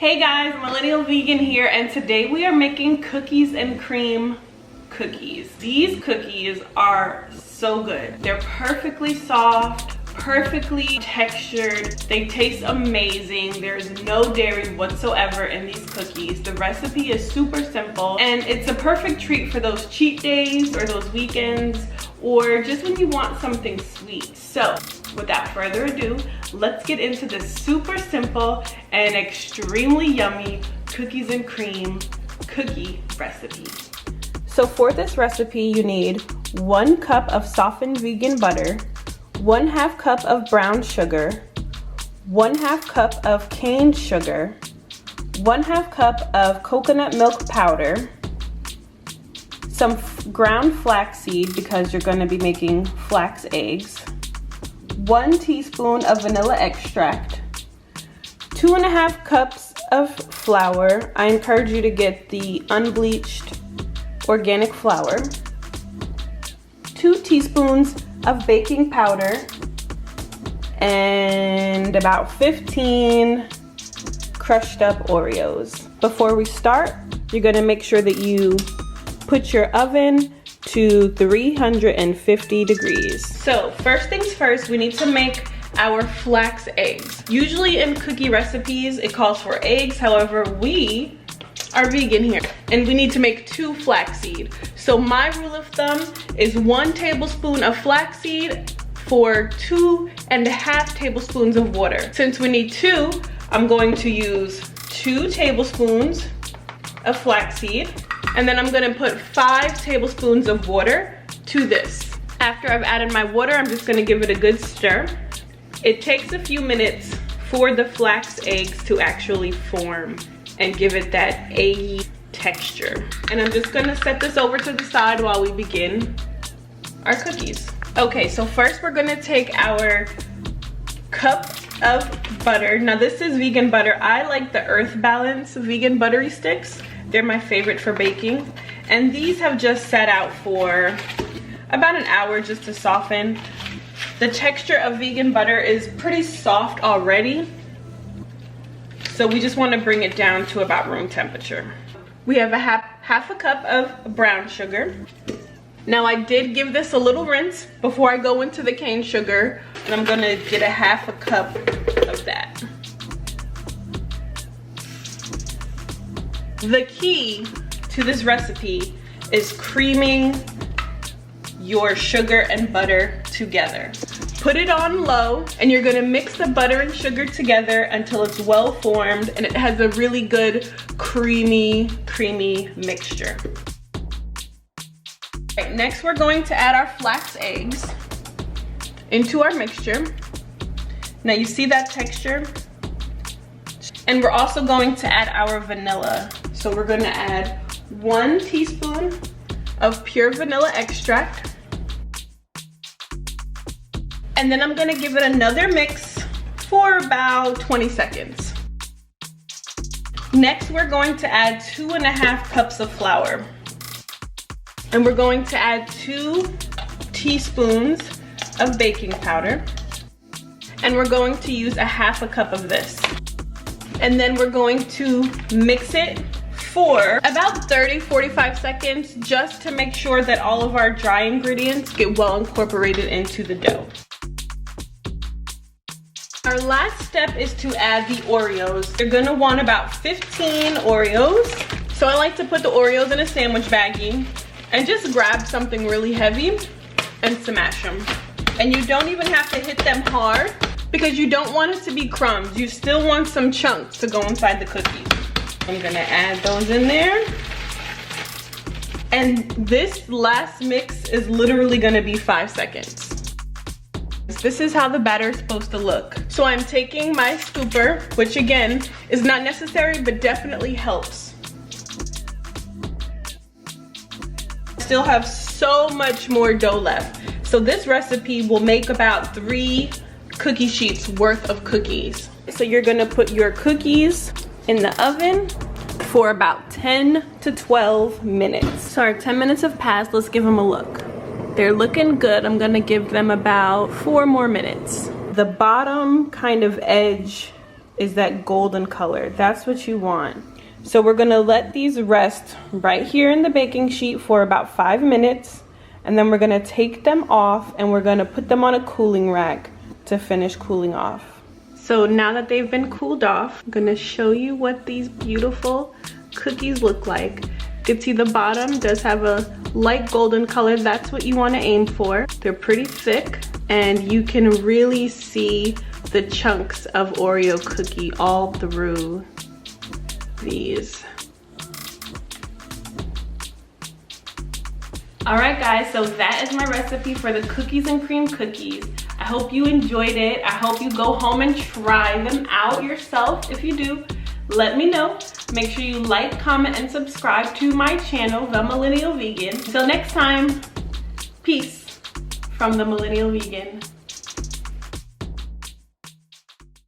Hey guys, Millennial Vegan here, and today we are making cookies and cream cookies. These cookies are so good. They're perfectly soft, perfectly textured. They taste amazing. There's no dairy whatsoever in these cookies. The recipe is super simple, and it's a perfect treat for those cheat days or those weekends, or just when you want something sweet. So without further ado, let's get into this super simple and extremely yummy cookies and cream cookie recipe. So for this recipe, you need 1 cup of softened vegan butter, 1/2 cup of brown sugar, 1/2 cup of cane sugar, 1/2 cup of coconut milk powder, some ground flaxseed because you're going to be making flax eggs, 1 teaspoon of vanilla extract, 2.5 cups of flour. I encourage you to get the unbleached organic flour, 2 teaspoons of baking powder, and about 15 crushed up Oreos. Before we start, you're going to make sure that you put your oven to 350 degrees. So first things first, we need to make our flax eggs. Usually in cookie recipes, it calls for eggs. However, we are vegan here and we need to make 2 flaxseed. So my rule of thumb is 1 tablespoon of flaxseed for 2.5 tablespoons of water. Since we need 2, I'm going to use 2 tablespoons of flaxseed, and then I'm gonna put 5 tablespoons of water to this. After I've added my water, I'm just gonna give it a good stir. It takes a few minutes for the flax eggs to actually form and give it that eggy texture. And I'm just gonna set this over to the side while we begin our cookies. Okay, so first we're gonna take our cup of butter. Now this is vegan butter. I like the Earth Balance vegan buttery sticks. They're my favorite for baking. And these have just sat out for about an hour just to soften. The texture of vegan butter is pretty soft already, so we just want to bring it down to about room temperature. We have a half a cup of brown sugar. Now I did give this a little rinse before I go into the cane sugar, and I'm gonna get a half a cup of that. The key to this recipe is creaming your sugar and butter together. Put it on low, and you're gonna mix the butter and sugar together until it's well formed and it has a really good creamy mixture. Right, next we're going to add our flax eggs into our mixture. Now you see that texture? And we're also going to add our vanilla. So we're gonna add 1 teaspoon of pure vanilla extract. And then I'm gonna give it another mix for about 20 seconds. Next, we're going to add 2.5 cups of flour. And we're going to add 2 teaspoons of baking powder. And we're going to use a half a cup of this. And then we're going to mix it for about 30-45 seconds just to make sure that all of our dry ingredients get well incorporated into the dough. Our last step is to add the Oreos. You're gonna want about 15 Oreos. So I like to put the Oreos in a sandwich baggie and just grab something really heavy and smash them. And you don't even have to hit them hard because you don't want it to be crumbs. You still want some chunks to go inside the cookies. I'm gonna add those in there. And this last mix is literally gonna be 5 seconds. This is how the batter is supposed to look. So I'm taking my scooper, which again is not necessary but definitely helps. Still have so much more dough left. So this recipe will make about 3 cookie sheets worth of cookies. So you're gonna put your cookies in the oven for about 10 to 12 minutes. So our 10 minutes have passed. Let's give them a look. They're looking good. I'm gonna give them about 4 more minutes. The bottom kind of edge is that golden color. That's what you want. So we're gonna let these rest right here in the baking sheet for about 5 minutes, and then we're gonna take them off and we're gonna put them on a cooling rack to finish cooling off. So now that they've been cooled off, I'm gonna show you what these beautiful cookies look like. You can see the bottom does have a light golden color. That's what you wanna aim for. They're pretty thick, and you can really see the chunks of Oreo cookie all through these. Alright guys, so that is my recipe for the cookies and cream cookies. I hope you enjoyed it. I hope you go home and try them out yourself. If you do, let me know. Make sure you like, comment, and subscribe to my channel, The Millennial Vegan. Until next time, peace from The Millennial Vegan.